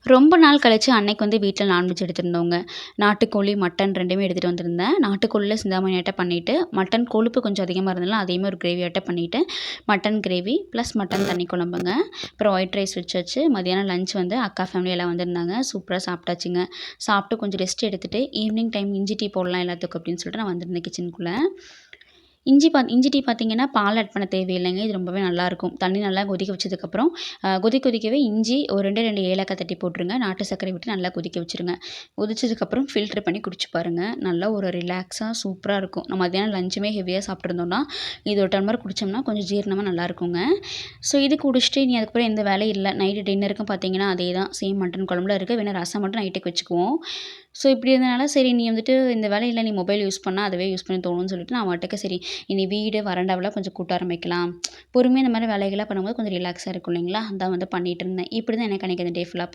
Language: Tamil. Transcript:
ரொம்ப நாள் கழிச்சு அன்னைக்கு வந்து வீட்ல நான்வெஜ் எடுத்திருந்தோங்க. நாட்டுக்கோழி, மட்டன் 2மே எடுத்துட்டு வந்திருந்தேன். நாட்டுக்கோழில சிந்தாமணியாட்டம் பண்ணிட்டு, மட்டன் கொழுப்பு கொஞ்சம் அதிகமா இருந்ததுனால அதையுமே ஒரு கிரேவியாட்டம் பண்ணிட்டு, மட்டன் கிரேவி ப்ளஸ் மட்டன் தண்ணி குழம்புங்க. அப்புறம் ஒயிட் ரைஸ் வச்சாச்சு. மதியானம் லஞ்ச் வந்து அக்கா ஃபேமிலி எல்லாம் வந்திருந்தாங்க. சூப்பரா சாப்பிட்டாச்சுங்க. சாப்பிட்டு கொஞ்சம் ரெஸ்ட் எடுத்துட்டு, ஈவினிங் டைம் இஞ்சி டீ போடலாம் எல்லாத்துக்கும் அப்படின்னு சொல்லிட்டு நான் வந்திருந்தேன் கிச்சனுக்குள்ள. இஞ்சி டீ பார்த்தீங்கன்னா, பால் ஆட் பண்ண தேவையில்லைங்க. இது ரொம்பவே நல்லாயிருக்கும். தண்ணி நல்லா கொதிக்க வச்சதுக்கப்புறம், கொதிக்கவே இஞ்சி ஒரு 2 ஏலக்காய் தட்டி போட்டுருங்க. நாட்டு சர்க்கரை விட்டு நல்லா கொதிக்க வச்சுருங்க. கொதிச்சதுக்கப்புறம் ஃபில்டர் பண்ணி குடிச்சு பாருங்க. நல்லா ஒரு ரிலாக்ஸா சூப்பரா இருக்கும். நம்ம மத்தியானம் லஞ்சுமே ஹெவியா சாப்பிட்டுருந்தோம்னா, இது ஒரு டம்ளர் குடிச்சோம்னா கொஞ்சம் ஜீரணமா நல்லாயிருக்குங்க. ஸோ இது குடிச்சிட்டு இனி அதுக்கப்புறம் எந்த வேலையும் இல்ல. நைட்டு டின்னருக்கும் பார்த்தீங்கன்னா, அதே தான் சேம் மட்டன் குழம்புல இருக்கு. வேணா ரசம் மட்டும் நைட்டுக்கு வச்சுக்குவோம். ஸோ இப்படி இருந்தனால, சரி நீ வந்துட்டு இந்த வேலையில நீ மொபைல் யூஸ் பண்ணா, அதுவே யூஸ் பண்ண தோணும்னு சொல்லிட்டு நான் பாட்டுக்கு சரி இனி வீடு, வராண்டாவெல்லாம் கொஞ்சம் கூட்ட ஆரம்பிக்கலாம். பொறுமையா இந்த மாரி வேலைகள்லாம் பண்ணும்போது கொஞ்சம் ரிலாக்ஸா இருக்கும் இல்லைங்களா? அதான் வந்து பண்ணிட்டு இருந்தேன். இப்படி தான் எனக்கு அன்னைக்கு அந்த டே ஃபுல்லா போச்சு.